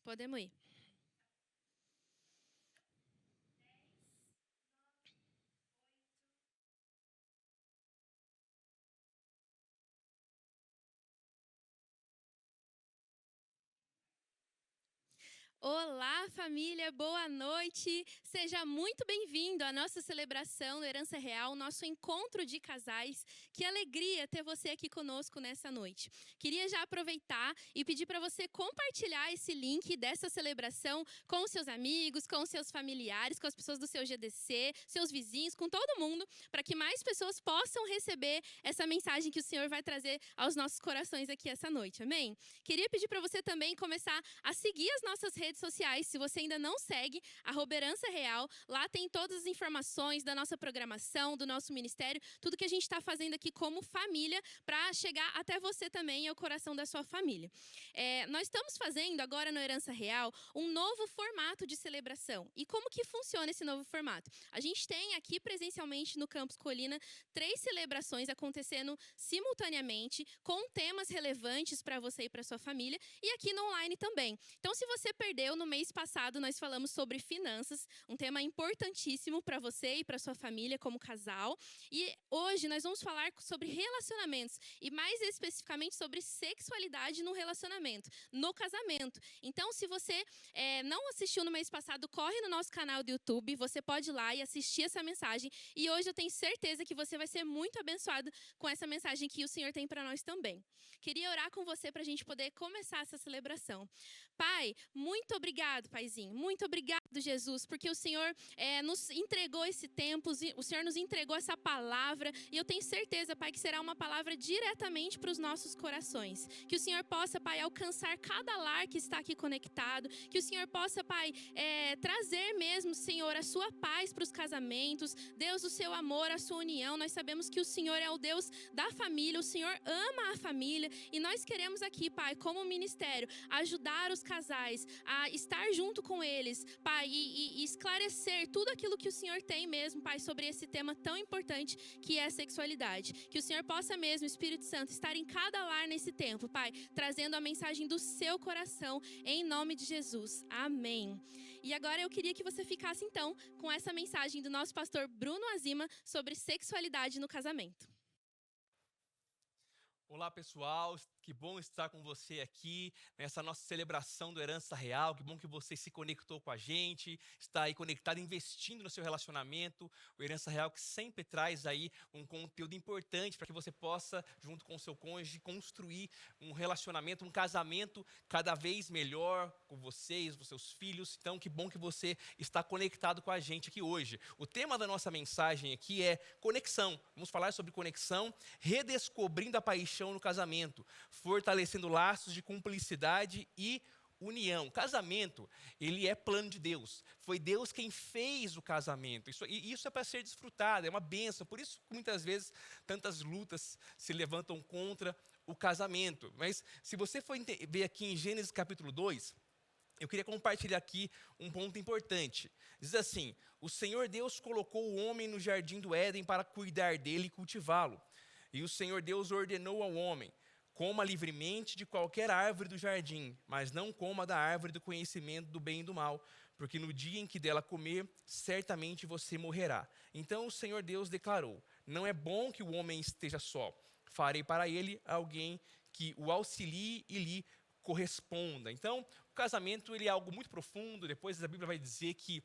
Podemos ir. Olá, família, boa noite. Seja muito bem-vindo à nossa celebração do Herança Real, nosso encontro de casais. Que alegria ter você aqui conosco nessa noite. Queria já aproveitar e pedir para você compartilhar esse link dessa celebração com os seus amigos, com os seus familiares, com as pessoas do seu GDC, seus vizinhos, com todo mundo, para que mais pessoas possam receber essa mensagem que o Senhor vai trazer aos nossos corações aqui essa noite. Amém? Queria pedir para você também começar a seguir as nossas redes sociais. Se você ainda não segue, @Herança Real, lá tem todas as informações da nossa programação, do nosso ministério, tudo que a gente está fazendo aqui como família para chegar até você também e ao coração da sua família. Nós estamos fazendo agora no Herança Real um novo formato de celebração. E como que funciona esse novo formato? A gente tem aqui presencialmente no Campus Colina 3 celebrações acontecendo simultaneamente, com temas relevantes para você e para sua família, e aqui no online também. Então, se você perdeu, no mês passado nós falamos sobre finanças, um tema importantíssimo para você e para sua família como casal. E hoje nós vamos falar sobre relacionamentos e mais especificamente sobre sexualidade no relacionamento, no casamento. Então, se você não assistiu no mês passado, corre no nosso canal do YouTube, você pode ir lá e assistir essa mensagem. E hoje eu tenho certeza que você vai ser muito abençoado com essa mensagem que o Senhor tem para nós também. Queria orar com você para a gente poder começar essa celebração. Pai, muito obrigado, Paizinho. Muito obrigado, Jesus, porque o Senhor nos entregou esse tempo, o Senhor nos entregou essa palavra, e eu tenho certeza, Pai, que será uma palavra diretamente para os nossos corações. Que o Senhor possa, Pai, alcançar cada lar que está aqui conectado, que o Senhor possa, Pai, trazer mesmo, Senhor, a sua paz para os casamentos, Deus, o seu amor, a sua união. Nós sabemos que o Senhor é o Deus da família, o Senhor ama a família, e nós queremos aqui, Pai, como ministério, ajudar os casais a estar junto com eles, Pai, e esclarecer tudo aquilo que o Senhor tem mesmo, Pai, sobre esse tema tão importante que é a sexualidade. Que o Senhor possa mesmo, Espírito Santo, estar em cada lar nesse tempo, Pai, trazendo a mensagem do seu coração, em nome de Jesus. Amém. E agora eu queria que você ficasse então com essa mensagem do nosso pastor Bruno Azima sobre sexualidade no casamento. Olá, pessoal, que bom estar com você aqui nessa nossa celebração do Herança Real. Que bom que você se conectou com a gente, está aí conectado, investindo no seu relacionamento. O Herança Real que sempre traz aí um conteúdo importante para que você possa, junto com o seu cônjuge, construir um relacionamento, um casamento cada vez melhor com vocês, com seus filhos. Então, que bom que você está conectado com a gente aqui hoje. O tema da nossa mensagem aqui é conexão. Vamos falar sobre conexão, redescobrindo a paixão no casamento, fortalecendo laços de cumplicidade e união. Casamento, ele é plano de Deus. Foi Deus quem fez o casamento. Isso é para ser desfrutado, é uma bênção. Por isso, muitas vezes, tantas lutas se levantam contra o casamento. Mas, se você for ver aqui em Gênesis capítulo 2, eu queria compartilhar aqui um ponto importante. Diz assim: o Senhor Deus colocou o homem no jardim do Éden para cuidar dele e cultivá-lo. E o Senhor Deus ordenou ao homem: coma livremente de qualquer árvore do jardim, mas não coma da árvore do conhecimento do bem e do mal, porque no dia em que dela comer, certamente você morrerá. Então o Senhor Deus declarou: não é bom que o homem esteja só. Farei para ele alguém que o auxilie e lhe corresponda. Então, o casamento ele é algo muito profundo. Depois a Bíblia vai dizer que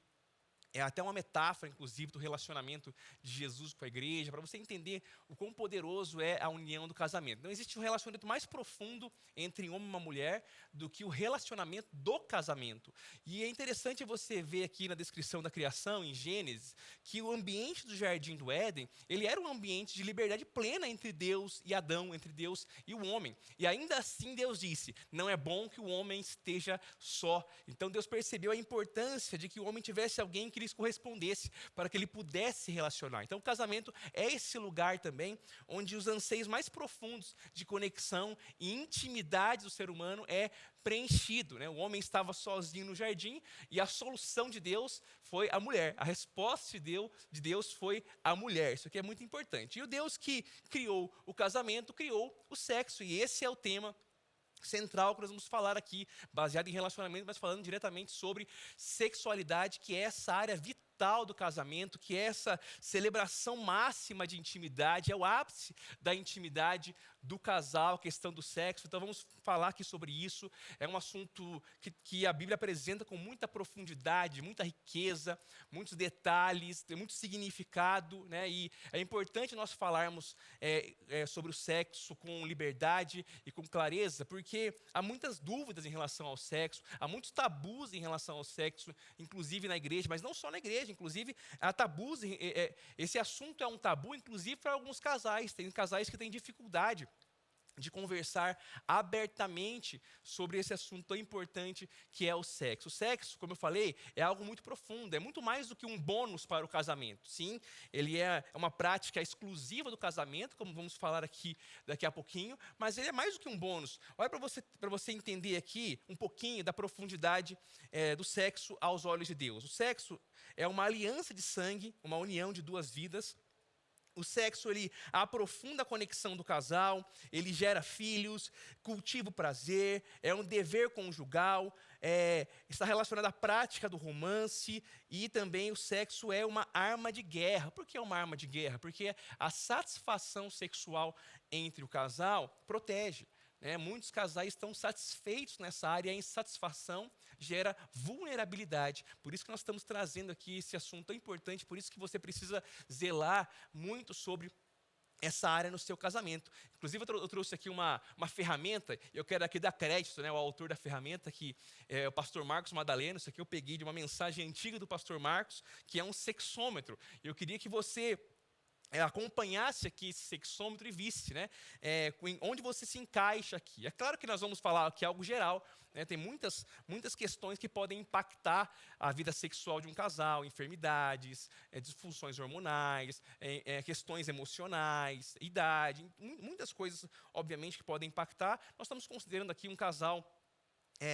é até uma metáfora, inclusive, do relacionamento de Jesus com a igreja, para você entender o quão poderoso é a união do casamento. Não existe um relacionamento mais profundo entre um homem e uma mulher do que o relacionamento do casamento. E é interessante você ver aqui na descrição da criação, em Gênesis, que o ambiente do Jardim do Éden, ele era um ambiente de liberdade plena entre Deus e Adão, entre Deus e o homem. E ainda assim Deus disse: não é bom que o homem esteja só. Então Deus percebeu a importância de que o homem tivesse alguém que lhes correspondesse, para que ele pudesse se relacionar. Então o casamento é esse lugar também onde os anseios mais profundos de conexão e intimidade do ser humano é preenchido, né? O homem estava sozinho no jardim e a solução de Deus foi a mulher. A resposta de Deus foi a mulher. Isso aqui é muito importante. E o Deus que criou o casamento, criou o sexo. E esse é o tema central que nós vamos falar aqui, baseado em relacionamento, mas falando diretamente sobre sexualidade, que é essa área vital do casamento, que é essa celebração máxima de intimidade, é o ápice da intimidade do casal, a questão do sexo. Então vamos falar aqui sobre isso. É um assunto que a Bíblia apresenta com muita profundidade, muita riqueza, muitos detalhes, tem muito significado, né? E é importante nós falarmos sobre o sexo com liberdade e com clareza, porque há muitas dúvidas em relação ao sexo, há muitos tabus em relação ao sexo, inclusive na igreja, mas não só na igreja, inclusive há tabus, esse assunto é um tabu, inclusive para alguns casais, tem casais que têm dificuldade de conversar abertamente sobre esse assunto tão importante que é o sexo. O sexo, como eu falei, é algo muito profundo, é muito mais do que um bônus para o casamento. Sim, ele é uma prática exclusiva do casamento, como vamos falar aqui daqui a pouquinho, mas ele é mais do que um bônus. Olha para você entender aqui um pouquinho da profundidade do sexo aos olhos de Deus. O sexo é uma aliança de sangue, uma união de duas vidas. O sexo, ele aprofunda a conexão do casal, ele gera filhos, cultiva o prazer, é um dever conjugal, está relacionado à prática do romance, e também o sexo é uma arma de guerra. Por que é uma arma de guerra? Porque a satisfação sexual entre o casal protege. Muitos casais estão satisfeitos nessa área, e a insatisfação gera vulnerabilidade. Por isso que nós estamos trazendo aqui esse assunto tão importante, por isso que você precisa zelar muito sobre essa área no seu casamento. Inclusive, eu trouxe aqui uma ferramenta, eu quero aqui dar crédito, o autor da ferramenta, que é o pastor Marcos Madaleno. Isso aqui eu peguei de uma mensagem antiga do pastor Marcos, que é um sexômetro. Eu queria que você acompanhasse aqui esse sexômetro e visse, onde você se encaixa aqui. É claro que nós vamos falar aqui algo geral, tem muitas questões que podem impactar a vida sexual de um casal, enfermidades, disfunções hormonais, questões emocionais, idade, muitas coisas, obviamente, que podem impactar. Nós estamos considerando aqui um casal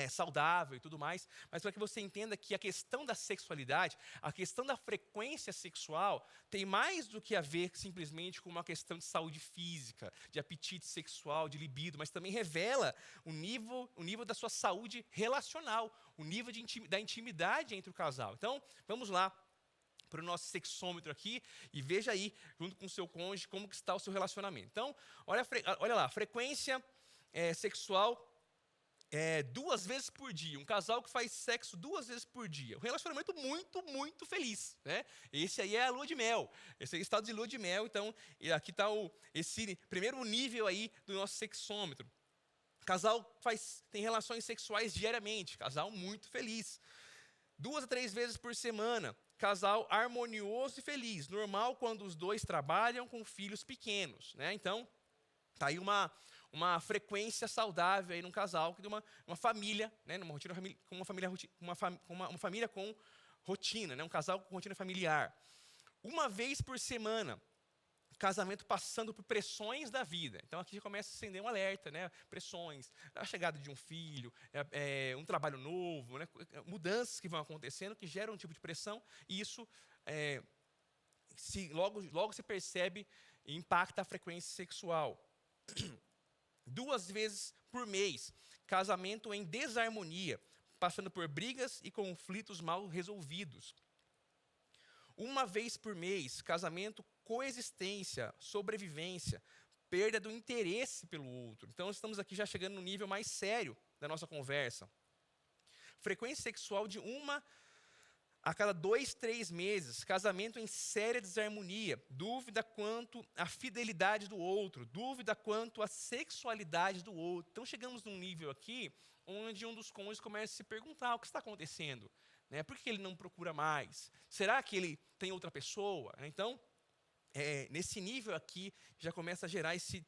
saudável e tudo mais, mas para que você entenda que a questão da sexualidade, a questão da frequência sexual, tem mais do que a ver simplesmente com uma questão de saúde física, de apetite sexual, de libido, mas também revela o nível da sua saúde relacional, o nível da intimidade entre o casal. Então, vamos lá para o nosso sexômetro aqui e veja aí, junto com o seu cônjuge, como que está o seu relacionamento. Então, olha lá, frequência sexual 2 vezes por dia, um casal que faz sexo 2 vezes por dia, um relacionamento muito, muito feliz, Esse aí é a lua de mel, esse aí é o estado de lua de mel. Então, aqui está esse primeiro nível aí do nosso sexômetro. Casal tem relações sexuais diariamente, casal muito feliz. 2 a 3 vezes por semana, casal harmonioso e feliz, normal quando os dois trabalham com filhos pequenos, Então, está aí uma frequência saudável aí num casal, de uma família, numa rotina, uma família com rotina, um casal com rotina familiar. 1 vez por semana, casamento passando por pressões da vida. Então aqui já começa a acender um alerta, pressões, a chegada de um filho, um trabalho novo, mudanças que vão acontecendo, que geram um tipo de pressão, e isso logo se percebe e impacta a frequência sexual. 2 vezes por mês, casamento em desarmonia, passando por brigas e conflitos mal resolvidos. 1 vez por mês, casamento, coexistência, sobrevivência, perda do interesse pelo outro. Então, estamos aqui já chegando no nível mais sério da nossa conversa. Frequência sexual de 1 a cada 2, 3 meses, casamento em séria desarmonia, dúvida quanto à fidelidade do outro, dúvida quanto à sexualidade do outro. Então chegamos num nível aqui onde um dos cônjuges começa a se perguntar o que está acontecendo, Por que ele não procura mais? Será que ele tem outra pessoa? Então, nesse nível aqui já começa a gerar esse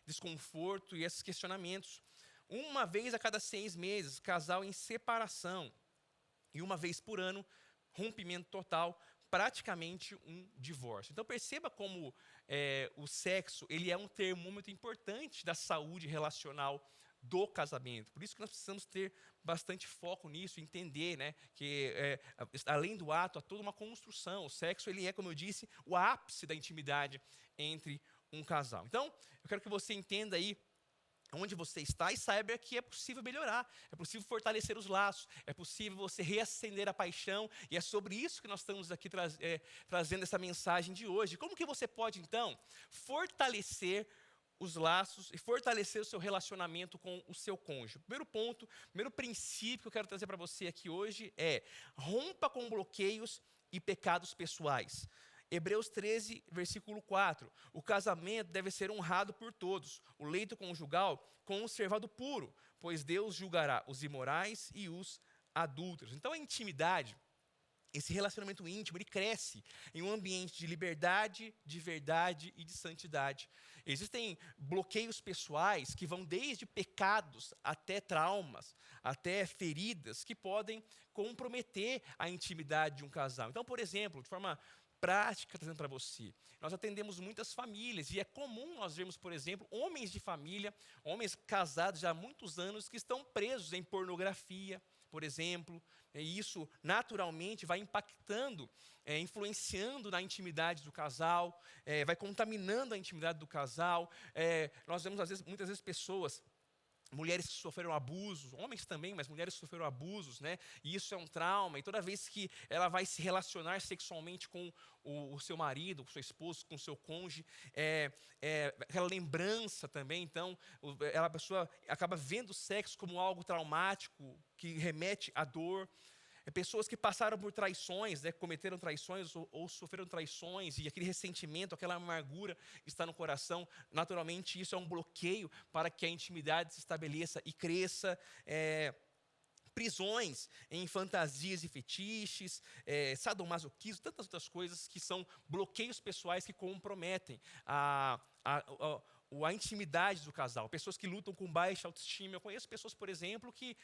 desconforto e esses questionamentos. 1 vez a cada 6 meses, casal em separação. E 1 vez por ano, rompimento total, praticamente um divórcio. Então perceba como o sexo ele é um termômetro importante da saúde relacional do casamento. Por isso que nós precisamos ter bastante foco nisso, entender que além do ato, há toda uma construção. O sexo ele é, como eu disse, o ápice da intimidade entre um casal. Então, eu quero que você entenda aí onde você está e saiba que é possível melhorar, é possível fortalecer os laços, é possível você reacender a paixão, e é sobre isso que nós estamos aqui trazendo essa mensagem de hoje. Como que você pode, então, fortalecer os laços e fortalecer o seu relacionamento com o seu cônjuge? O primeiro ponto, o primeiro princípio que eu quero trazer para você aqui hoje é: rompa com bloqueios e pecados pessoais. Hebreus 13, versículo 4. O casamento deve ser honrado por todos, o leito conjugal conservado puro, pois Deus julgará os imorais e os adúlteros. Então a intimidade, esse relacionamento íntimo, ele cresce em um ambiente de liberdade, de verdade e de santidade. Existem bloqueios pessoais que vão desde pecados até traumas, até feridas, que podem comprometer a intimidade de um casal. Então, por exemplo, de forma prática, trazendo para você, nós atendemos muitas famílias e é comum nós vermos, por exemplo, homens de família, homens casados já há muitos anos, que estão presos em pornografia, por exemplo, e isso naturalmente vai impactando, influenciando na intimidade do casal, vai contaminando a intimidade do casal. Nós vemos muitas vezes pessoas, mulheres que sofreram abusos, homens também, mas mulheres que sofreram abusos, né? E isso é um trauma, e toda vez que ela vai se relacionar sexualmente com o seu marido, com o seu esposo, com o seu cônjuge, aquela lembrança também, então, a pessoa acaba vendo o sexo como algo traumático, que remete à dor. Pessoas que passaram por traições, né, cometeram traições ou sofreram traições, e aquele ressentimento, aquela amargura está no coração. Naturalmente, isso é um bloqueio para que a intimidade se estabeleça e cresça. Prisões em fantasias e fetiches, sadomasoquismo, tantas outras coisas que são bloqueios pessoais que comprometem a intimidade do casal. Pessoas que lutam com baixa autoestima. Eu conheço pessoas, por exemplo, que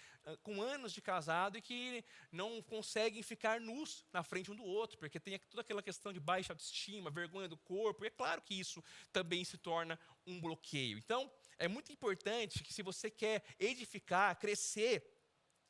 com anos de casado e que não conseguem ficar nus na frente um do outro, porque tem toda aquela questão de baixa autoestima, vergonha do corpo, e é claro que isso também se torna um bloqueio. Então, é muito importante que, se você quer edificar, crescer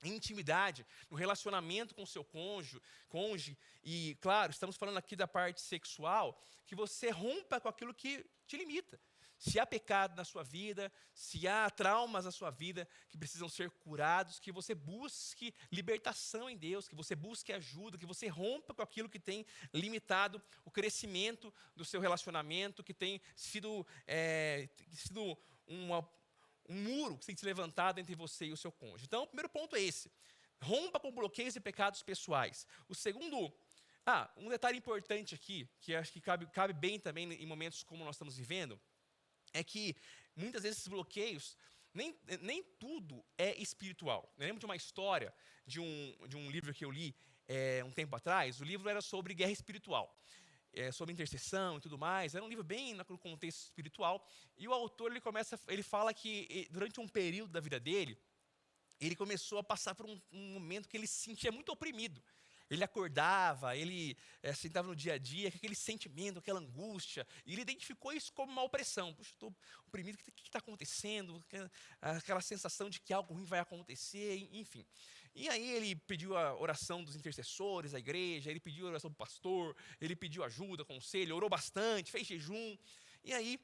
em intimidade, no relacionamento com o seu cônjuge, e claro, estamos falando aqui da parte sexual, que você rompa com aquilo que te limita. Se há pecado na sua vida, se há traumas na sua vida que precisam ser curados, que você busque libertação em Deus, que você busque ajuda, que você rompa com aquilo que tem limitado o crescimento do seu relacionamento, que tem sido um muro que tem se levantado entre você e o seu cônjuge. Então, o primeiro ponto é esse: rompa com bloqueios e pecados pessoais. O segundo, um detalhe importante aqui, que acho que cabe bem também em momentos como nós estamos vivendo, é que muitas vezes esses bloqueios, nem tudo é espiritual. Eu lembro de uma história de um livro que eu li um tempo atrás. O livro era sobre guerra espiritual, sobre intercessão e tudo mais. Era um livro bem no contexto espiritual. E o autor, ele fala que durante um período da vida dele, ele começou a passar por um momento que ele se sentia muito oprimido. Ele acordava, ele sentava no dia a dia, com aquele sentimento, aquela angústia, e ele identificou isso como uma opressão. Puxa, estou oprimido, o que está acontecendo? Aquela sensação de que algo ruim vai acontecer, enfim. E aí ele pediu a oração dos intercessores da igreja, ele pediu a oração do pastor, ele pediu ajuda, conselho, orou bastante, fez jejum. E aí,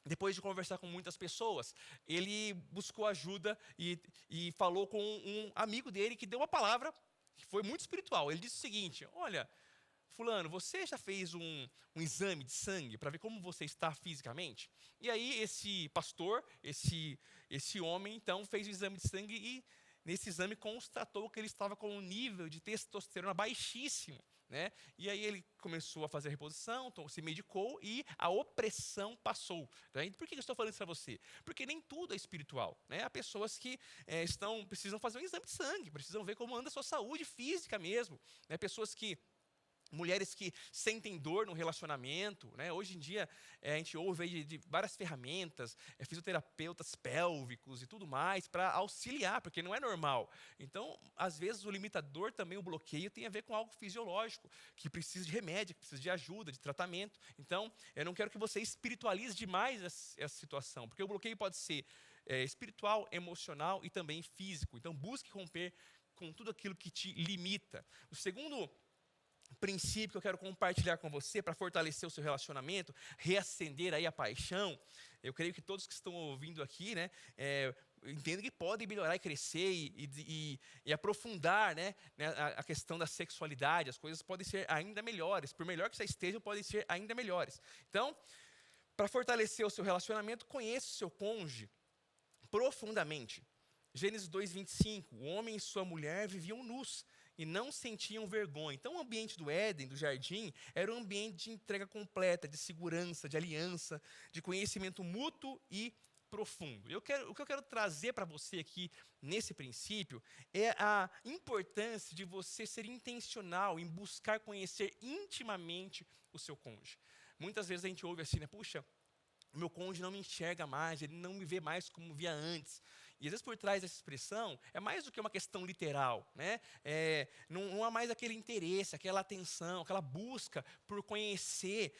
depois de conversar com muitas pessoas, ele buscou ajuda e falou com um amigo dele que deu uma palavra que foi muito espiritual. Ele disse o seguinte: olha, fulano, você já fez um exame de sangue para ver como você está fisicamente? E aí esse pastor, esse homem, então, fez o exame de sangue e nesse exame constatou que ele estava com um nível de testosterona baixíssimo, né? E aí ele começou a fazer a reposição, então se medicou e a opressão passou. Né? Por que eu estou falando isso para você? Porque nem tudo é espiritual. Né? Há pessoas que precisam fazer um exame de sangue, precisam ver como anda a sua saúde física mesmo. Né? Mulheres que sentem dor no relacionamento, né? Hoje em dia a gente ouve aí de várias ferramentas, fisioterapeutas pélvicos e tudo mais, para auxiliar, porque não é normal. Então, às vezes o limitador também, o bloqueio, tem a ver com algo fisiológico, que precisa de remédio, que precisa de ajuda, de tratamento. Então, eu não quero que você espiritualize demais essa situação, porque o bloqueio pode ser espiritual, emocional e também físico. Então, busque romper com tudo aquilo que te limita. O segundo princípio que eu quero compartilhar com você para fortalecer o seu relacionamento, reacender aí a paixão. Eu creio que todos que estão ouvindo aqui, né, entendem que podem melhorar e crescer e aprofundar, né, a questão da sexualidade. As coisas podem ser ainda melhores. Por melhor que você esteja, podem ser ainda melhores. Então, para fortalecer o seu relacionamento, conheça o seu cônjuge profundamente. Gênesis 2:25, o homem e sua mulher viviam nus e não sentiam vergonha. Então o ambiente do Éden, do jardim, era um ambiente de entrega completa, de segurança, de aliança, de conhecimento mútuo e profundo. O que eu quero trazer para você aqui nesse princípio é a importância de você ser intencional em buscar conhecer intimamente o seu cônjuge. Muitas vezes a gente ouve assim, né? Puxa, o meu cônjuge não me enxerga mais, ele não me vê mais como via antes. E às vezes por trás dessa expressão é mais do que uma questão literal, né? Não há mais aquele interesse, aquela atenção, aquela busca por conhecer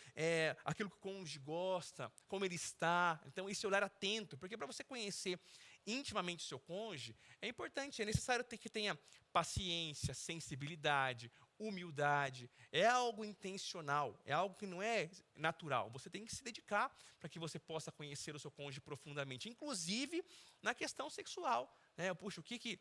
aquilo que o cônjuge gosta, como ele está. Então, esse olhar atento, porque para você conhecer intimamente o seu cônjuge, é importante, é necessário que tenha paciência, sensibilidade, humildade. É algo intencional, é algo que não é natural. Você tem que se dedicar para que você possa conhecer o seu cônjuge profundamente, inclusive na questão sexual, né? Puxa, o que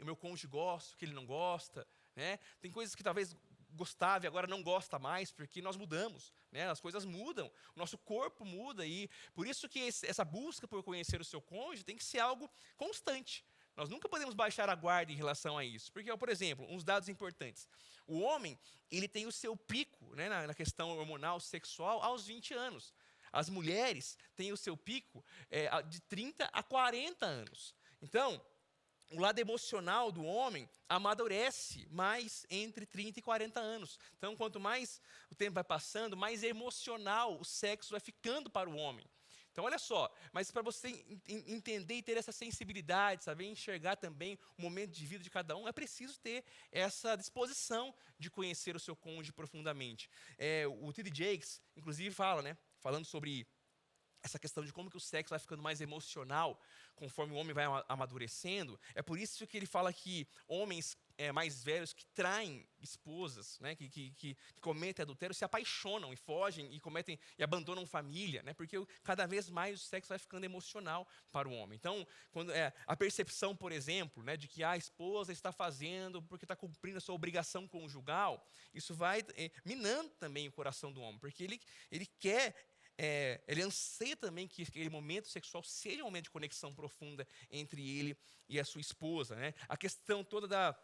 o meu cônjuge gosta, o que ele não gosta, né? Tem coisas que talvez gostava e agora não gosta mais, porque nós mudamos, né? As coisas mudam, o nosso corpo muda, e por isso que essa busca por conhecer o seu cônjuge tem que ser algo constante. Nós nunca podemos baixar a guarda em relação a isso, porque, por exemplo, uns dados importantes. O homem, ele tem o seu pico, né, na questão hormonal sexual aos 20 anos. As mulheres têm o seu pico de 30 a 40 anos. Então, o lado emocional do homem amadurece mais entre 30 e 40 anos. Então, quanto mais o tempo vai passando, mais emocional o sexo vai ficando para o homem. Então, olha só, mas para você entender e ter essa sensibilidade, saber enxergar também o momento de vida de cada um, é preciso ter essa disposição de conhecer o seu cônjuge profundamente. O T.D. Jakes, inclusive, fala, né, falando sobre essa questão de como que o sexo vai ficando mais emocional conforme o homem vai amadurecendo. É por isso que ele fala que homens mais velhos que traem esposas, né, que cometem adultério, se apaixonam e fogem e cometem e abandonam família, né, porque cada vez mais o sexo vai ficando emocional para o homem. Então, quando a percepção, por exemplo, né, de que a esposa está fazendo porque está cumprindo a sua obrigação conjugal, isso vai minando também o coração do homem, porque ele quer ele anseia também que aquele momento sexual seja um momento de conexão profunda entre ele e a sua esposa, né? A questão toda da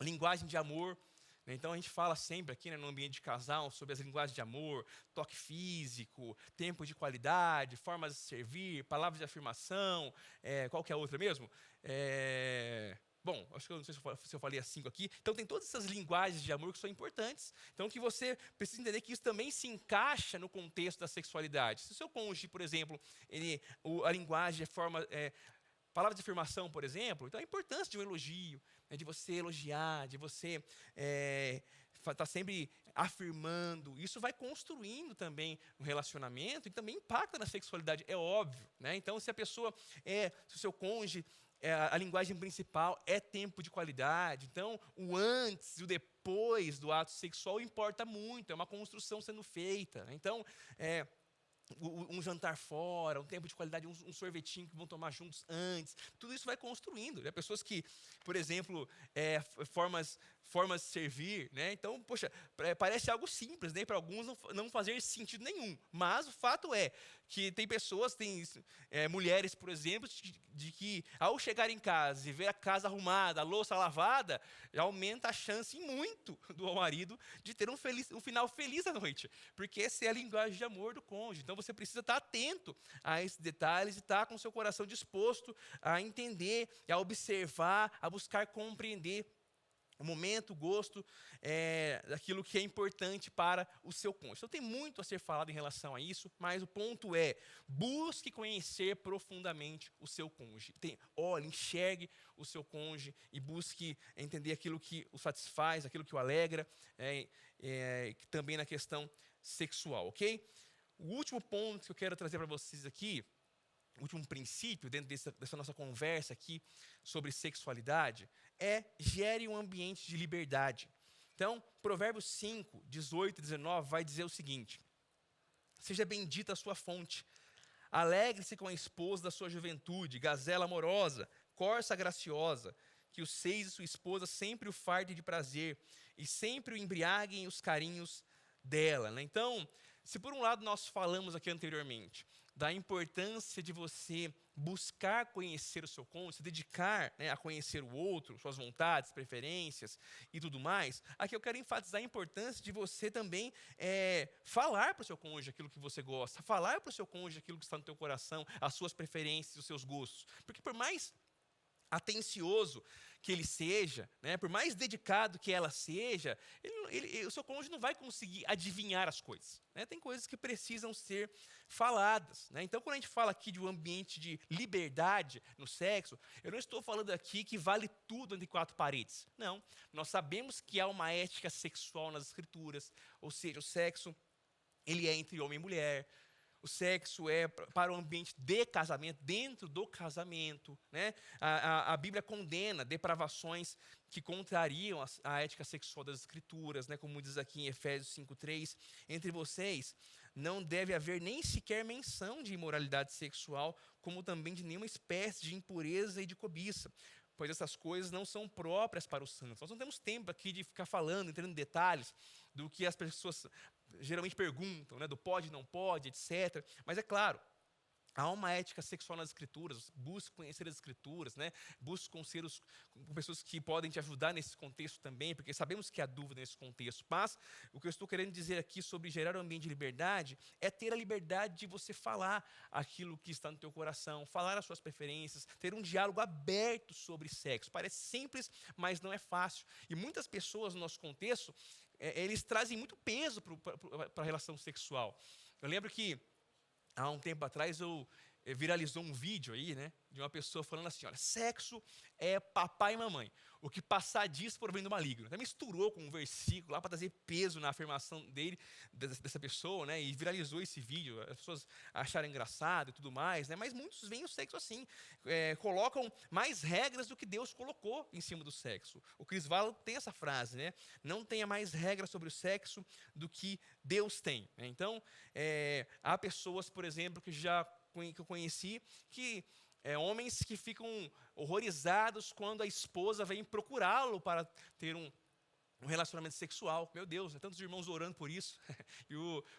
linguagem de amor, né? Então a gente fala sempre aqui, né, no ambiente de casal sobre as linguagens de amor, toque físico, tempo de qualidade, formas de servir, palavras de afirmação, qual que é a outra mesmo? Bom, acho que eu não sei se eu falei as 5 aqui. Então, tem todas essas linguagens de amor que são importantes. Então, que você precisa entender que isso também se encaixa no contexto da sexualidade. Se o seu cônjuge, por exemplo, a linguagem é palavras de afirmação, por exemplo, então a importância de um elogio, né, de você elogiar, de você estar sempre afirmando, isso vai construindo também um relacionamento e também impacta na sexualidade, é óbvio, né? Então, se o seu cônjuge, a linguagem principal é tempo de qualidade, então o antes e o depois do ato sexual importa muito, é uma construção sendo feita, né? Então, um jantar fora, um tempo de qualidade, um sorvetinho que vão tomar juntos antes, tudo isso vai construindo, né? Pessoas que, por exemplo, formas de servir, né? Então, poxa, parece algo simples, né? Para alguns não fazer sentido nenhum, mas o fato é que tem pessoas, mulheres, por exemplo, de que ao chegar em casa e ver a casa arrumada, a louça lavada, já aumenta a chance muito do marido de ter um final feliz à noite, porque essa é a linguagem de amor do cônjuge. Então você precisa estar atento a esses detalhes e estar com o seu coração disposto a entender, a observar, a buscar compreender o momento, o gosto daquilo que é importante para o seu cônjuge. Então tem muito a ser falado em relação a isso, mas o ponto é, busque conhecer profundamente o seu cônjuge. Olhe, enxergue o seu cônjuge e busque entender aquilo que o satisfaz, aquilo que o alegra, também na questão sexual, ok? O último ponto que eu quero trazer para vocês aqui último princípio, dentro dessa nossa conversa aqui sobre sexualidade, gere um ambiente de liberdade. Então, Provérbios 5, 18 e 19 vai dizer o seguinte: seja bendita a sua fonte, alegre-se com a esposa da sua juventude, gazela amorosa, corça graciosa, que os seios de sua esposa sempre o fardem de prazer, e sempre o embriaguem os carinhos dela. Né? Então, se por um lado nós falamos aqui anteriormente da importância de você buscar conhecer o seu cônjuge, se dedicar, né, a conhecer o outro, suas vontades, preferências e tudo mais, aqui eu quero enfatizar a importância de você também falar para o seu cônjuge aquilo que você gosta, falar para o seu cônjuge aquilo que está no teu coração, as suas preferências, os seus gostos. Porque por mais atencioso que ele seja, né, por mais dedicado que ela seja, o seu cônjuge não vai conseguir adivinhar as coisas. Né? Tem coisas que precisam ser faladas. Né? Então, quando a gente fala aqui de um ambiente de liberdade no sexo, eu não estou falando aqui que vale tudo entre quatro paredes. Não. Nós sabemos que há uma ética sexual nas Escrituras, ou seja, o sexo ele é entre homem e mulher. O sexo é para o ambiente de casamento, dentro do casamento. Né? A Bíblia condena depravações que contrariam a ética sexual das Escrituras, né? Como diz aqui em Efésios 5:3, entre vocês não deve haver nem sequer menção de imoralidade sexual, como também de nenhuma espécie de impureza e de cobiça, pois essas coisas não são próprias para os santos. Nós não temos tempo aqui de ficar falando, entrando em detalhes do que as pessoas geralmente perguntam, né, do pode, não pode, etc. Mas é claro, há uma ética sexual nas Escrituras, busque conhecer as Escrituras, né? Busque com pessoas que podem te ajudar nesse contexto também, porque sabemos que há dúvida nesse contexto. Mas o que eu estou querendo dizer aqui sobre gerar um ambiente de liberdade é ter a liberdade de você falar aquilo que está no teu coração, falar as suas preferências, ter um diálogo aberto sobre sexo. Parece simples, mas não é fácil. E muitas pessoas no nosso contexto, eles trazem muito peso para a relação sexual. Eu lembro que há um tempo atrás viralizou um vídeo aí, né, de uma pessoa falando assim: olha, sexo é papai e mamãe. O que passar disso por vem do maligno. Até misturou com um versículo lá para trazer peso na afirmação dessa pessoa, né, e viralizou esse vídeo. As pessoas acharam engraçado e tudo mais, né, mas muitos veem o sexo assim, colocam mais regras do que Deus colocou em cima do sexo. O Chris Vallo tem essa frase, né, não tenha mais regras sobre o sexo do que Deus tem. Né? Então, há pessoas, por exemplo, que eu conheci, que homens que ficam horrorizados quando a esposa vem procurá-lo para ter um relacionamento sexual. Meu Deus, tantos irmãos orando por isso. E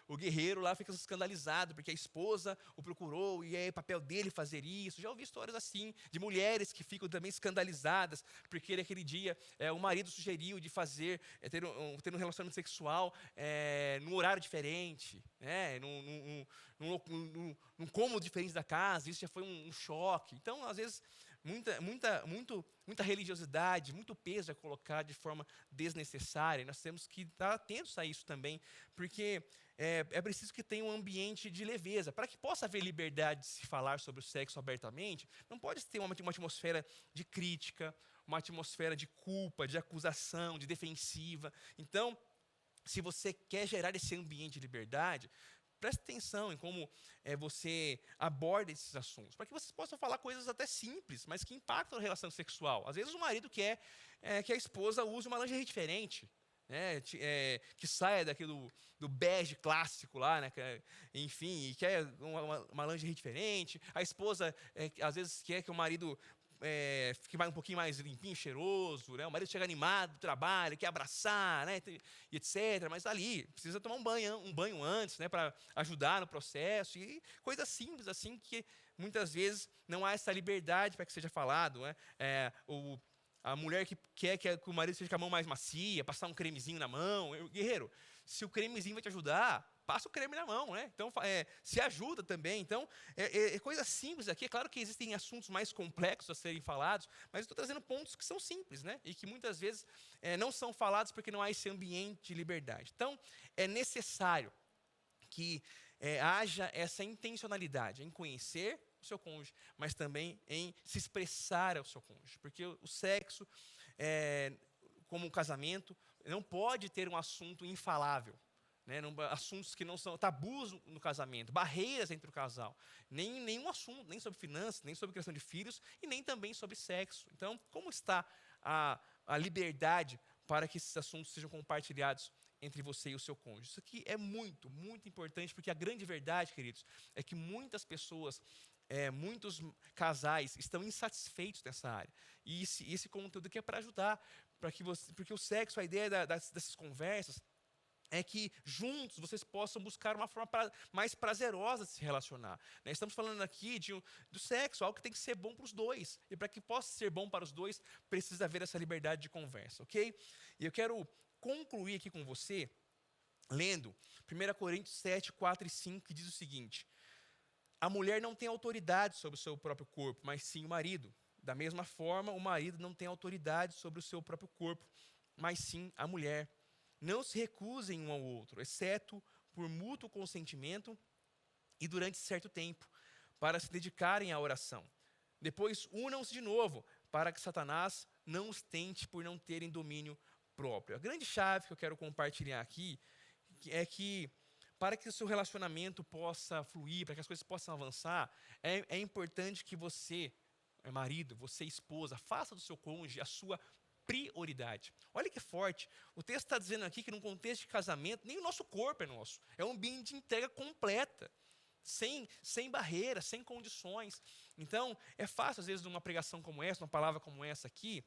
o guerreiro lá fica escandalizado, porque a esposa o procurou e é papel dele fazer isso. Já ouvi histórias assim, de mulheres que ficam também escandalizadas, porque naquele dia o marido sugeriu de ter um relacionamento sexual num horário diferente, né, num cômodo diferente da casa. Isso já foi um choque. Então, às vezes, muita religiosidade, muito peso é colocado de forma desnecessária. Nós temos que estar atentos a isso também, porque é preciso que tenha um ambiente de leveza. Para que possa haver liberdade de se falar sobre o sexo abertamente, não pode ter uma atmosfera de crítica, uma atmosfera de culpa, de acusação, de defensiva. Então, se você quer gerar esse ambiente de liberdade, preste atenção em como você aborda esses assuntos, para que vocês possam falar coisas até simples, mas que impactam a relação sexual. Às vezes o marido quer que a esposa use uma lingerie diferente, né, que saia daquele do bege clássico lá, né, enfim, e quer uma lingerie diferente. A esposa às vezes quer que o marido fique um pouquinho mais limpinho, cheiroso, né? O marido chega animado do trabalho, quer abraçar, né? E etc. Mas ali precisa tomar um banho antes, né? Para ajudar no processo, e coisas simples assim que muitas vezes não há essa liberdade para que seja falado, né? A mulher que quer que o marido seja com a mão mais macia, passar um cremezinho na mão. Guerreiro, se o cremezinho vai te ajudar, passa o creme na mão, né? Então, se ajuda também. Então, coisa simples aqui. É claro que existem assuntos mais complexos a serem falados, mas estou trazendo pontos que são simples, né? E que muitas vezes não são falados porque não há esse ambiente de liberdade. Então, é necessário que haja essa intencionalidade em conhecer o seu cônjuge, mas também em se expressar ao seu cônjuge. Porque o sexo, como um casamento, não pode ter um assunto infalável. né, assuntos que não são tabus no casamento, barreiras entre o casal. Nenhum assunto, nem sobre finanças, nem sobre criação de filhos e nem também sobre sexo. Então, como está a liberdade para que esses assuntos sejam compartilhados entre você e o seu cônjuge? Isso aqui é muito, muito importante, porque a grande verdade, queridos, é que muitas pessoas, muitos casais estão insatisfeitos nessa área. E esse conteúdo aqui é para ajudar, porque o sexo, a ideia dessas conversas, é que juntos vocês possam buscar uma forma mais prazerosa de se relacionar, né? Estamos falando aqui do sexo, algo que tem que ser bom para os dois. E para que possa ser bom para os dois, precisa haver essa liberdade de conversa, ok? E eu quero concluir aqui com você, lendo 1 Coríntios 7, 4 e 5, que diz o seguinte: a mulher não tem autoridade sobre o seu próprio corpo, mas sim o marido. Da mesma forma, o marido não tem autoridade sobre o seu próprio corpo, mas sim a mulher. Não se recusem um ao outro, exceto por mútuo consentimento e durante certo tempo, para se dedicarem à oração. Depois unam-se de novo, para que Satanás não os tente por não terem domínio próprio. A grande chave que eu quero compartilhar aqui é que, para que o seu relacionamento possa fluir, para que as coisas possam avançar, é importante que você, marido, você, esposa, faça do seu cônjuge a sua prioridade. Olha que forte. O texto está dizendo aqui que num contexto de casamento, nem o nosso corpo é nosso. É um ambiente de entrega completa, sem barreiras, sem condições. Então, é fácil, às vezes, numa pregação como essa, uma palavra como essa aqui,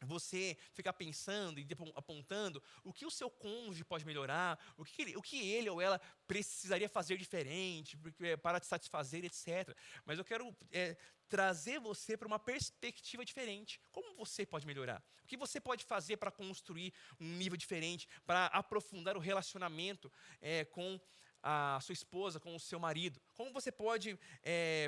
você ficar pensando e apontando o que o seu cônjuge pode melhorar, o que ele ou ela precisaria fazer diferente para te satisfazer, etc. Mas eu quero trazer você para uma perspectiva diferente. Como você pode melhorar? O que você pode fazer para construir um nível diferente, para aprofundar o relacionamento com a sua esposa, com o seu marido? Como você pode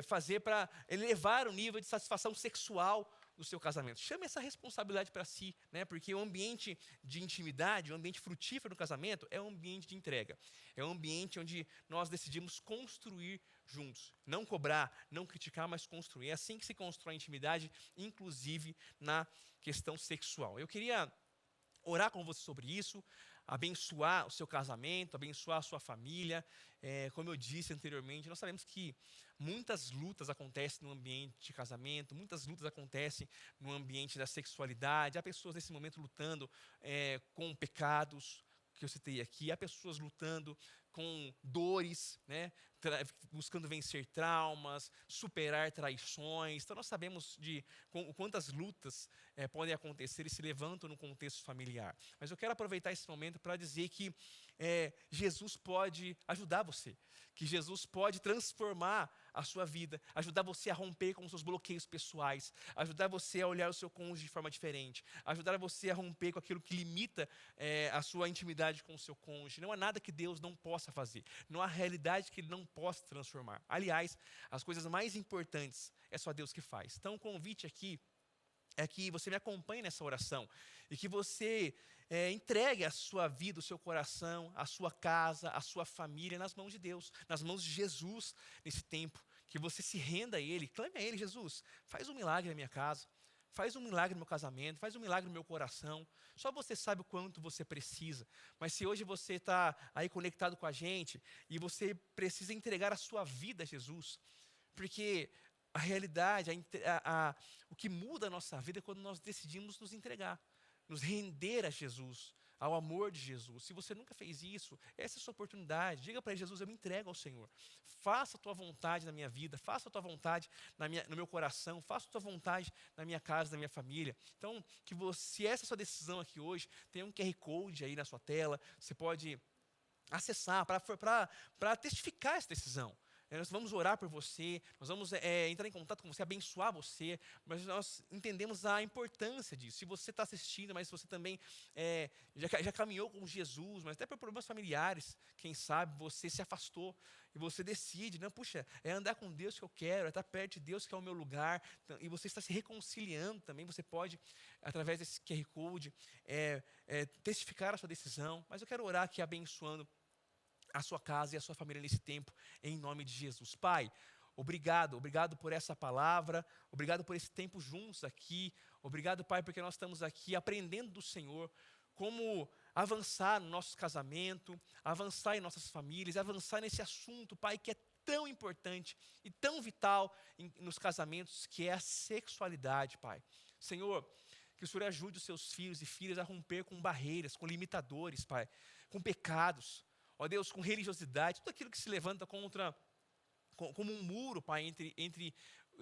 fazer para elevar o nível de satisfação sexual do seu casamento? Chame essa responsabilidade para si, né? Porque o ambiente de intimidade, o ambiente frutífero do casamento é um ambiente de entrega. É um ambiente onde nós decidimos construir juntos. Não cobrar, não criticar, mas construir. É assim que se constrói a intimidade, inclusive na questão sexual. Eu queria orar com você sobre isso, abençoar o seu casamento, abençoar a sua família. Como eu disse anteriormente, nós sabemos que muitas lutas acontecem no ambiente de casamento, muitas lutas acontecem no ambiente da sexualidade. Há pessoas nesse momento lutando com pecados que eu citei aqui, há pessoas lutando com dores, né? Buscando vencer traumas, superar traições. Então nós sabemos de quantas lutas podem acontecer e se levantam no contexto familiar. Mas eu quero aproveitar esse momento para dizer que Jesus pode ajudar você, que Jesus pode transformar a sua vida, ajudar você a romper com os seus bloqueios pessoais, ajudar você a olhar o seu cônjuge de forma diferente, ajudar você a romper com aquilo que limita a sua intimidade com o seu cônjuge. Não há nada que Deus não possa fazer, não há realidade que Ele não possa transformar. Aliás, as coisas mais importantes é só Deus que faz. Então o convite aqui é que você me acompanhe nessa oração e que você entregue a sua vida, o seu coração, a sua casa, a sua família nas mãos de Deus, nas mãos de Jesus nesse tempo. Que você se renda a Ele, clame a Ele: Jesus, faz um milagre na minha casa, faz um milagre no meu casamento, faz um milagre no meu coração. Só você sabe o quanto você precisa. Mas se hoje você está aí conectado com a gente e você precisa entregar a sua vida a Jesus, porque a realidade, o que muda a nossa vida é quando nós decidimos nos entregar, nos render a Jesus, ao amor de Jesus. Se você nunca fez isso, essa é a sua oportunidade. Diga para Jesus: eu me entrego ao Senhor. Faça a tua vontade na minha vida, faça a tua vontade no meu coração, faça a tua vontade na minha casa, na minha família. Então, se essa é a sua decisão aqui hoje, tem um QR Code aí na sua tela, você pode acessar para testificar essa decisão. Nós vamos orar por você, nós vamos entrar em contato com você, abençoar você, mas nós entendemos a importância disso. Se você está assistindo, mas você também já caminhou com Jesus, mas até por problemas familiares, quem sabe você se afastou e você decide: não, puxa, é andar com Deus que eu quero, é estar perto de Deus que é o meu lugar, e você está se reconciliando também. Você pode, através desse QR Code, testificar a sua decisão. Mas eu quero orar aqui abençoando a sua casa e a sua família nesse tempo, em nome de Jesus. Pai, obrigado por essa palavra, obrigado por esse tempo juntos aqui, obrigado, Pai, porque nós estamos aqui aprendendo do Senhor como avançar no nosso casamento, avançar em nossas famílias, avançar nesse assunto, Pai, que é tão importante e tão vital nos casamentos, que é a sexualidade, Pai. Senhor, que o Senhor ajude os seus filhos e filhas a romper com barreiras, com limitadores, Pai, com pecados, ó Deus, com religiosidade, tudo aquilo que se levanta como um muro, Pai, entre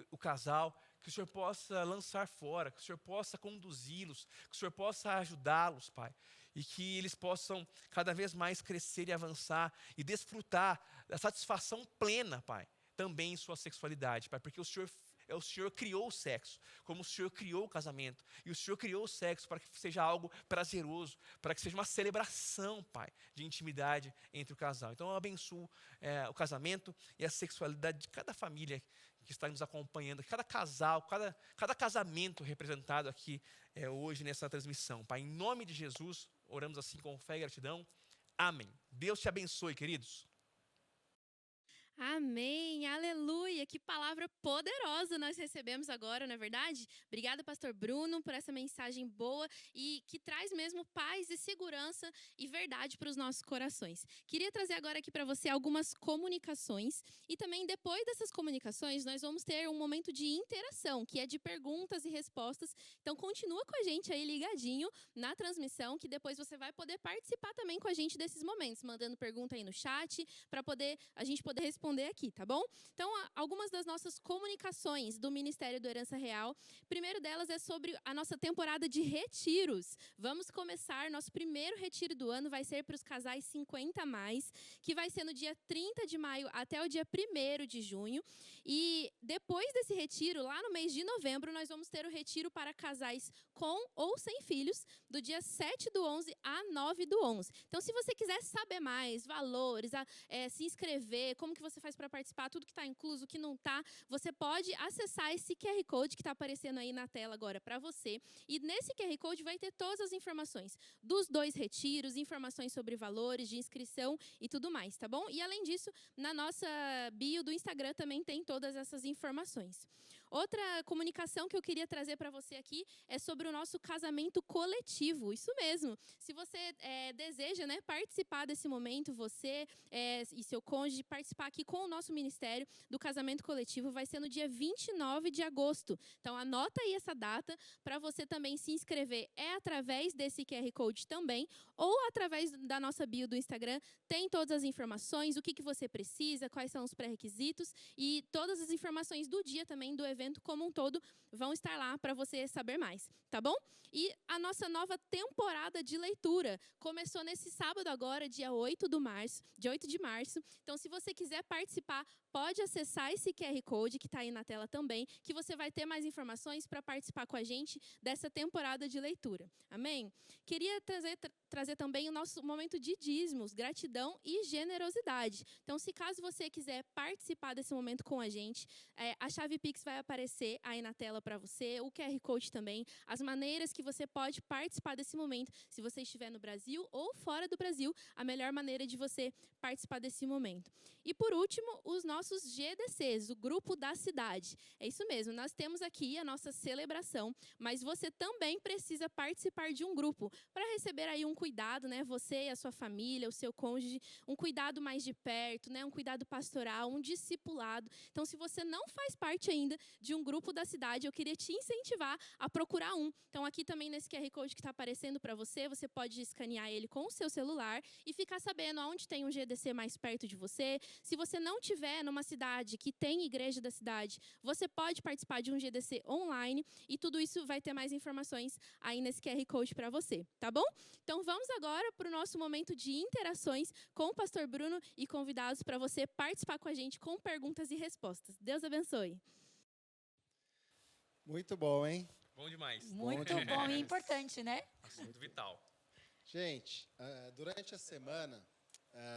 o casal, que o Senhor possa lançar fora, que o Senhor possa conduzi-los, que o Senhor possa ajudá-los, Pai, e que eles possam cada vez mais crescer e avançar e desfrutar da satisfação plena, Pai, também em sua sexualidade, Pai, porque o Senhor criou o sexo, como o Senhor criou o casamento, e o Senhor criou o sexo para que seja algo prazeroso, para que seja uma celebração, Pai, de intimidade entre o casal. Então eu abençoo o casamento e a sexualidade de cada família que está nos acompanhando, cada casal, cada casamento representado aqui hoje nessa transmissão. Pai, em nome de Jesus, oramos assim com fé e gratidão. Amém. Deus te abençoe, queridos. Amém, aleluia, que palavra poderosa nós recebemos agora, não é verdade? Obrigada, pastor Bruno, por essa mensagem boa e que traz mesmo paz e segurança e verdade para os nossos corações. Queria trazer agora aqui para você algumas comunicações e também depois dessas comunicações nós vamos ter um momento de interação, que é de perguntas e respostas. Então continua com a gente aí ligadinho na transmissão, que depois você vai poder participar também com a gente desses momentos, mandando pergunta aí no chat, para a gente poder responder aqui, tá bom? Então, algumas das nossas comunicações do Ministério do Herança Real. Primeiro delas é sobre a nossa temporada de retiros. Vamos começar, nosso primeiro retiro do ano vai ser para os casais 50+, que vai ser no dia 30 de maio até o dia 1º de junho. E depois desse retiro, lá no mês de novembro, nós vamos ter o retiro para casais com ou sem filhos, do dia 7/11 a 9/11. Então, se você quiser saber mais, valores, se inscrever, como que você faz para participar, tudo que está incluso, o que não está, você pode acessar esse QR Code que está aparecendo aí na tela agora para você. E nesse QR Code vai ter todas as informações dos 2 retiros, informações sobre valores de inscrição e tudo mais, tá bom? E além disso, na nossa bio do Instagram também tem todas essas informações. Outra comunicação que eu queria trazer para você aqui é sobre o nosso casamento coletivo. Isso mesmo. Se você deseja, né, participar desse momento, você e seu cônjuge, participar aqui com o nosso ministério do casamento coletivo, vai ser no dia 29 de agosto. Então, anota aí essa data para você também se inscrever. É através desse QR Code também, ou através da nossa bio do Instagram. Tem todas as informações, o que você precisa, quais são os pré-requisitos e todas as informações do dia também, do evento como um todo, vão estar lá para você saber mais, tá bom? E a nossa nova temporada de leitura começou nesse sábado agora, dia 8 de março. Então, se você quiser participar, pode acessar esse QR Code que está aí na tela também, que você vai ter mais informações para participar com a gente dessa temporada de leitura. Amém? Queria trazer também o nosso momento de dízimos, gratidão e generosidade. Então, se caso você quiser participar desse momento com a gente, a chave Pix vai aparecer aí na tela para você, o QR Code também, as maneiras que você pode participar desse momento, se você estiver no Brasil ou fora do Brasil, a melhor maneira de você participar desse momento. E por último, os nossos GDCs, o Grupo da Cidade. É isso mesmo, nós temos aqui a nossa celebração, mas você também precisa participar de um grupo para receber aí um cuidado, né? Você e a sua família, o seu cônjuge, um cuidado mais de perto, né? Um cuidado pastoral, um discipulado. Então, se você não faz parte ainda de um grupo da cidade, eu queria te incentivar a procurar um. Então, aqui também nesse QR Code que está aparecendo para você, você pode escanear ele com o seu celular e ficar sabendo aonde tem um GDC mais perto de você. Se você não tiver numa cidade que tem igreja da cidade, você pode participar de um GDC online e tudo isso vai ter mais informações aí nesse QR Code para você, tá bom? Então, vamos agora para o nosso momento de interações com o pastor Bruno e convidados para você participar com a gente com perguntas e respostas. Deus abençoe. Muito bom, hein? Bom demais. Muito bom e importante, né? Assunto vital. Gente, durante a semana,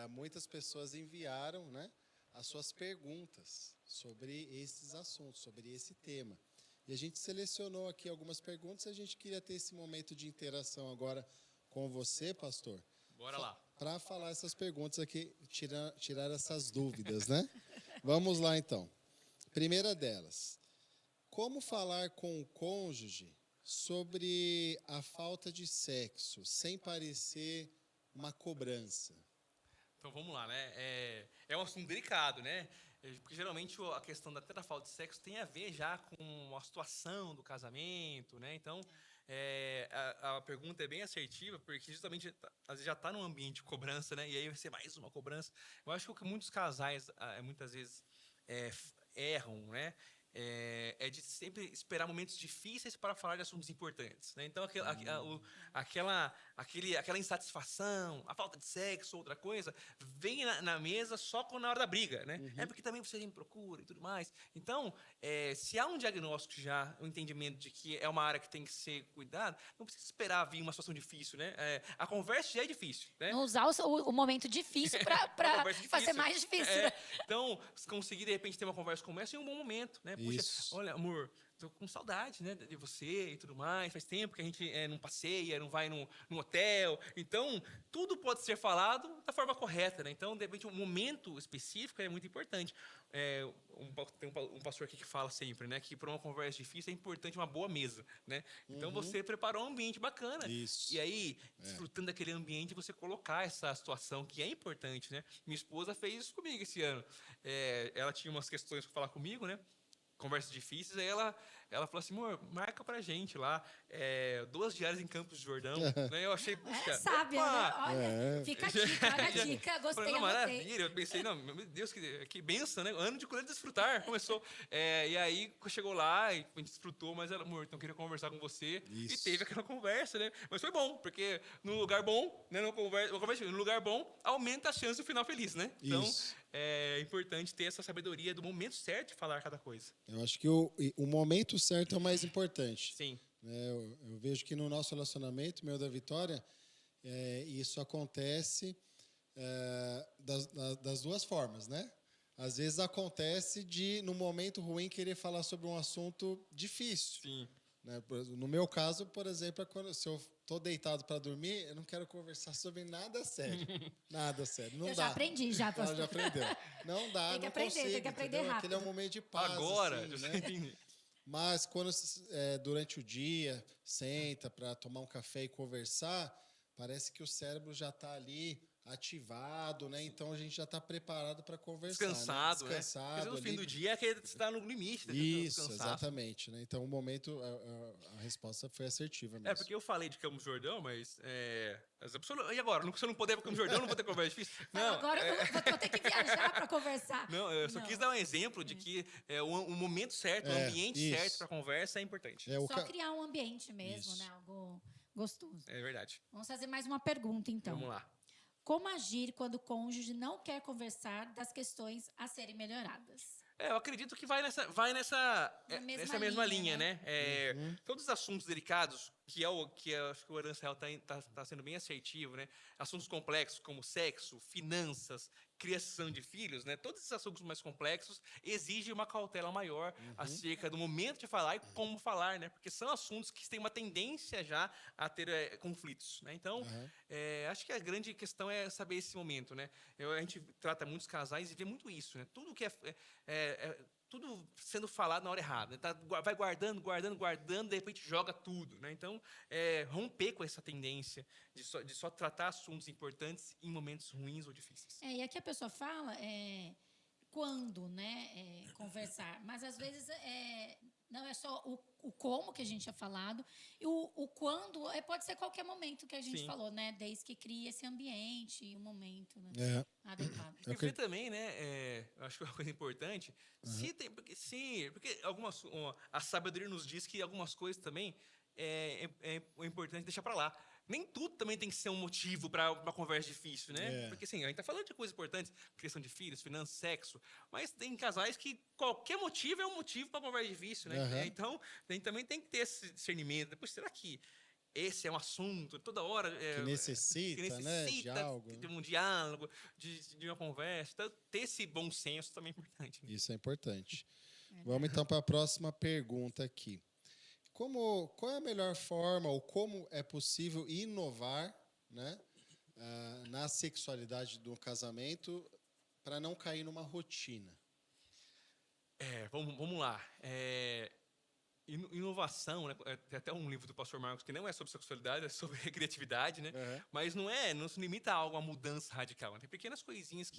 muitas pessoas enviaram, né, as suas perguntas sobre esses assuntos, sobre esse tema. E a gente selecionou aqui algumas perguntas e a gente queria ter esse momento de interação agora com você, pastor. Bora lá. Para falar essas perguntas aqui, tirar essas dúvidas, né? Vamos lá, então. Primeira delas. Como falar com o cônjuge sobre a falta de sexo, sem parecer uma cobrança. Então vamos lá, né? É um assunto delicado, né? Porque geralmente a questão até da falta de sexo tem a ver já com a situação do casamento, né? Então a pergunta é bem assertiva, porque justamente às vezes já está num ambiente de cobrança, né? E aí vai ser mais uma cobrança. Eu acho que o que muitos casais muitas vezes erram, né? É de sempre esperar momentos difíceis para falar de assuntos importantes, né? Então aquela insatisfação, a falta de sexo, outra coisa, vem na mesa só na hora da briga, né? É porque também você me procura e tudo mais. Então, se há um diagnóstico já, um entendimento de que é uma área que tem que ser cuidada, não precisa esperar vir uma situação difícil, né? A conversa já é difícil, né? Não usar o momento difícil para ser mais difícil. Né? Então, se conseguir, de repente, ter uma conversa como essa, é um bom momento, né? Puxa, olha, amor, tô com saudade, né, de você e tudo mais. Faz tempo que a gente não passeia, não vai num hotel. Então, tudo pode ser falado da forma correta, né? Então, de repente, um momento específico é muito importante. Tem um pastor aqui que fala sempre, né, que para uma conversa difícil é importante uma boa mesa, né? Então, você preparou um ambiente bacana. Isso. E aí, desfrutando daquele ambiente, você colocar essa situação que é importante, né? Minha esposa fez isso comigo esse ano. Ela tinha umas questões para falar comigo, né? Conversas difíceis, aí ela falou assim, amor, marca pra gente lá 2 diárias em Campos do Jordão. Né? Eu achei, puxa, sábia, né? Olha, fica a dica, olha a dica, gostei, falei, não, maravilha. Eu pensei, não, meu Deus, que benção, né? Ano de colher de desfrutar, começou. E aí, chegou lá, e a gente desfrutou, mas ela, amor, então eu queria conversar com você. Isso. E teve aquela conversa, né? Mas foi bom, porque no lugar bom, né? No lugar bom, aumenta a chance do final feliz, né? Então, Isso. é importante ter essa sabedoria do momento certo de falar cada coisa. Eu acho que o momento certo é o mais importante. Sim. Eu vejo que no nosso relacionamento, meu e da Vitória, isso acontece das duas formas, né? Às vezes acontece de, no momento ruim, querer falar sobre um assunto difícil. Sim. Né? No meu caso, por exemplo, se eu estou deitado para dormir, eu não quero conversar sobre nada sério. Nada sério. Não eu dá. já aprendi, já. Ela já aprendeu. Não dá, tem que não aprender, consigo. tem que aprender entendeu? rápido. Aquele é um momento de paz. Agora, assim, né? Mas quando durante o dia senta para tomar um café e conversar, parece que o cérebro já está ali ativado, né? Então a gente já está preparado para conversar. Descansado, né? Descansado, Porque no fim do dia é que você está no limite. Isso, exatamente. Né? Então o momento, a resposta foi assertiva mesmo. Porque eu falei de Campos do Jordão, mas as pessoas, e agora? Se eu não puder ir para Campos do Jordão, não vou ter conversa difícil? Não, agora eu vou ter que viajar para conversar. Não, eu só quis dar um exemplo de que o momento certo, o ambiente certo para conversa é importante. Só criar um ambiente mesmo, né? Algo gostoso. É verdade. Vamos fazer mais uma pergunta, então. Vamos lá. Como agir quando o cônjuge não quer conversar das questões a serem melhoradas? Eu acredito que vai nessa mesma linha, né? Todos os assuntos delicados, que acho que o Herança Real tá sendo bem assertivo, né? Assuntos complexos como sexo, finanças, criação de filhos, né? Todos esses assuntos mais complexos exigem uma cautela maior acerca do momento de falar e como falar, né? Porque são assuntos que têm uma tendência já a ter conflitos, né? Então, acho que a grande questão é saber esse momento, né? A gente trata muitos casais e vê muito isso, né? Tudo que tudo sendo falado na hora errada. Tá? Vai guardando, de repente joga tudo. Né? Então, romper com essa tendência de só tratar assuntos importantes em momentos ruins ou difíceis. E aqui a pessoa fala quando, né, conversar. Mas, às vezes, não é só o como que a gente tinha falado. E o quando pode ser qualquer momento que a gente falou, né? Desde que crie esse ambiente e um momento adequado. Porque também, né? Eu acho que é uma coisa importante. Porque a sabedoria nos diz que algumas coisas também é importante deixar para lá. Nem tudo também tem que ser um motivo para uma conversa difícil, né? Porque assim, a gente tá falando de coisas importantes, criação de filhos, finanças, sexo, mas tem casais que qualquer motivo é um motivo para conversa difícil, né? Então, a gente também tem que ter esse discernimento. Depois, será que esse é um assunto toda hora que necessita, né, de algo, de um diálogo, de uma conversa? Então, ter esse bom senso também é importante. Né? Isso é importante. Vamos então para a próxima pergunta aqui. Qual é a melhor forma ou como é possível inovar, né, na sexualidade do casamento para não cair numa rotina? Vamos lá. inovação, né? Tem até um livro do pastor Marcos que não é sobre sexualidade, é sobre criatividade, né? Mas não se limita a algo, a mudança radical. Tem pequenas coisinhas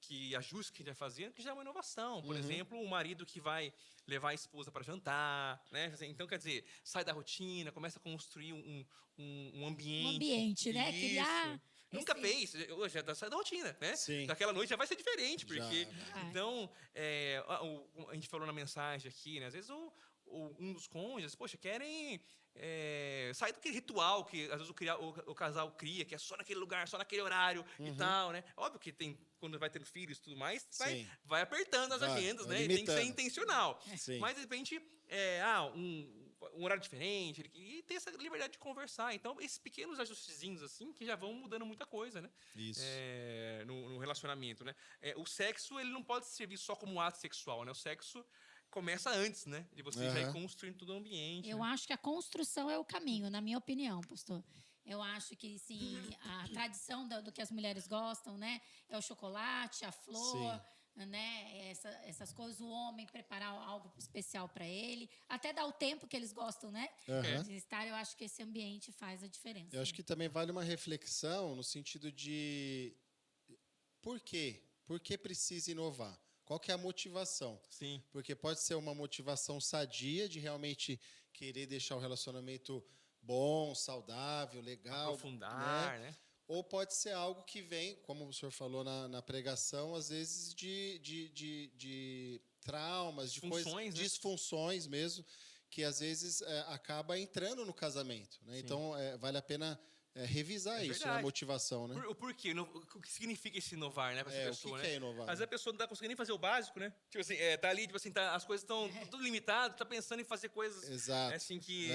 que ajustes que a gente vai fazendo, que já é uma inovação. Por exemplo, o marido que vai levar a esposa para jantar, né? Então, quer dizer, sai da rotina, começa a construir um ambiente. Um ambiente, né? Isso. Criar Nunca fez, hoje já sai da rotina, né? Sim. Daquela noite já vai ser diferente, porque... Já. Então, a gente falou na mensagem aqui, né? Às vezes um dos cônjuges, poxa, querem sair daquele ritual que às vezes o casal cria, que é só naquele lugar, só naquele horário e tal, né? Óbvio que quando vai tendo filhos e tudo mais, vai apertando as agendas, né? E tem que ser intencional. Sim. Mas, de repente, um horário diferente, e ter essa liberdade de conversar. Então, esses pequenos ajustezinhos, assim, que já vão mudando muita coisa, né? Isso. No relacionamento, né? O sexo, ele não pode servir só como um ato sexual, né? O sexo começa antes, né? De você já ir construindo todo o ambiente. Eu acho que a construção é o caminho, na minha opinião, pastor. Eu acho que, sim, a tradição do que as mulheres gostam, né? É o chocolate, a flor... Sim. Né, essas coisas, o homem preparar algo especial para ele, até dar o tempo que eles gostam, né? De estar, eu acho que esse ambiente faz a diferença. Eu acho que também vale uma reflexão no sentido de por quê? Por que precisa inovar? Qual que é a motivação? Sim. Porque pode ser uma motivação sadia de realmente querer deixar o relacionamento bom, saudável, legal. Aprofundar, né? Ou pode ser algo que vem, como o senhor falou na pregação, às vezes de traumas, de coisas, né? disfunções mesmo, que às vezes acaba entrando no casamento. Né? Então, vale a pena revisar isso, a motivação. Né? O porquê? O que significa esse inovar, né, para essa pessoa, o que né? é inovar? Às vezes a pessoa não está conseguindo nem fazer o básico, né? Tipo assim, tá ali, tipo assim, as coisas estão tudo limitado, tá pensando em fazer coisas assim que...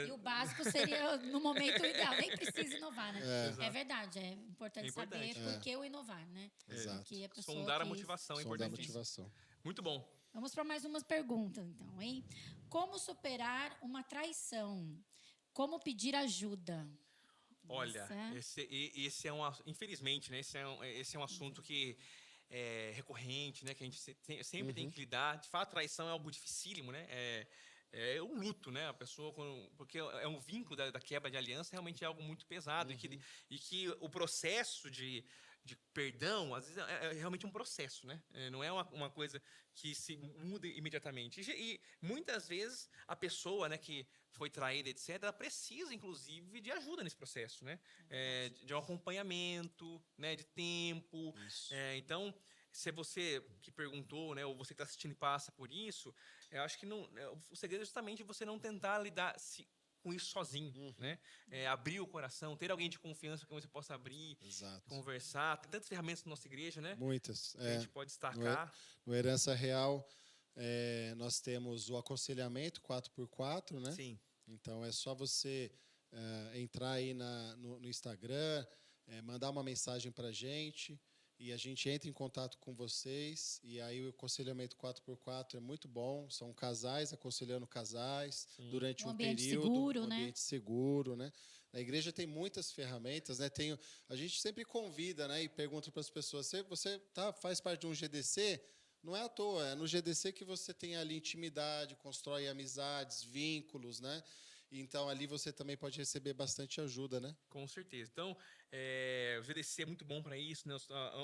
E o básico seria no momento ideal, nem precisa inovar, né? É verdade, é importante saber por que o inovar, né? Exato. Que a pessoa sondar a motivação é importante. Muito bom. Vamos para mais umas perguntas, então, hein? Como superar uma traição? Como pedir ajuda? Olha, esse é infelizmente, né? Esse é um assunto que é recorrente, né? Que a gente sempre tem que lidar. De fato, traição é algo dificílimo, né? É um luto, né? A pessoa, porque é um vínculo da quebra de aliança, realmente é algo muito pesado e que o processo de perdão, às vezes, é realmente um processo, né? Não é uma coisa que se muda imediatamente. E muitas vezes a pessoa, né, que foi traída, etc., ela precisa, inclusive, de ajuda nesse processo, né? De um acompanhamento, né, de tempo. Então, se é você que perguntou, né, ou você que está assistindo e passa por isso, eu acho que o segredo é justamente você não tentar lidar com isso sozinho, né? Abrir o coração, ter alguém de confiança que você possa abrir, conversar. Tem tantas ferramentas na nossa igreja, né? Muitas. Que a gente pode destacar. No Herança Real, nós temos o aconselhamento 4x4, né? Sim. Então, é só você entrar aí no Instagram, mandar uma mensagem para a gente, e a gente entra em contato com vocês. E aí o aconselhamento 4x4 é muito bom. São casais aconselhando casais durante um período. Seguro, um ambiente seguro, né? Na igreja tem muitas ferramentas, né? A gente sempre convida, né? E pergunta para as pessoas, você faz parte de um GDC? Não é à toa, é no GDC que você tem ali intimidade, constrói amizades, vínculos, né? Então, ali você também pode receber bastante ajuda, né? Com certeza. Então, o GDC é muito bom para isso, né?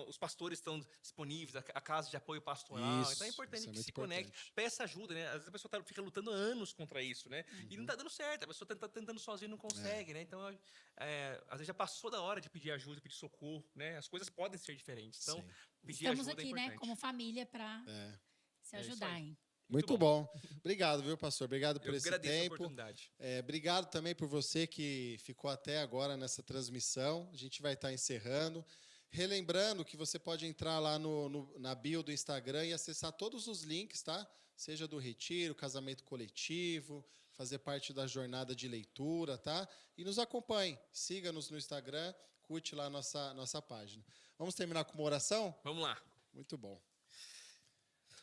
Os pastores estão disponíveis, a casa de apoio pastoral. Isso, então, é importante isso é que muito se conecte, peça ajuda, né? Às vezes a pessoa fica lutando anos contra isso, né? E não está dando certo, a pessoa está tentando sozinha e não consegue, né? Então, às vezes já passou da hora de pedir ajuda, pedir socorro, né? As coisas podem ser diferentes. Então, pedir Estamos ajuda aqui, é importante. né, como família, para se ajudarem. Muito bom. Obrigado, viu, pastor? Obrigado por esse tempo. Eu agradeço a oportunidade. Obrigado também por você que ficou até agora nessa transmissão. A gente vai estar encerrando. Relembrando que você pode entrar lá na bio do Instagram e acessar todos os links, tá? Seja do retiro, casamento coletivo, fazer parte da jornada de leitura, tá? E nos acompanhe. Siga-nos no Instagram, curte lá a nossa página. Vamos terminar com uma oração? Vamos lá. Muito bom.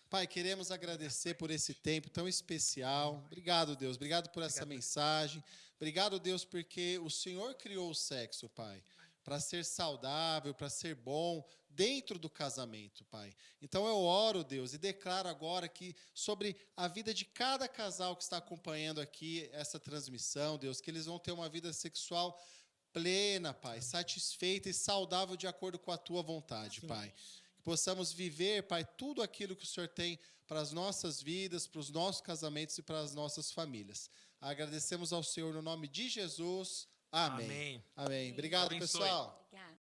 Pai, queremos agradecer por esse tempo tão especial. Obrigado, Deus. Obrigado por essa mensagem. Obrigado, Deus, porque o Senhor criou o sexo, Pai, para ser saudável, para ser bom, dentro do casamento, Pai. Então eu oro, Deus, e declaro agora que sobre a vida de cada casal que está acompanhando aqui essa transmissão, Deus, que eles vão ter uma vida sexual plena, Pai, satisfeita e saudável de acordo com a Tua vontade, Pai. Que possamos viver, Pai, tudo aquilo que o Senhor tem para as nossas vidas, para os nossos casamentos e para as nossas famílias. Agradecemos ao Senhor no nome de Jesus. Amém. Amém. Amém. Obrigado, Abençoe. pessoal. Obrigada.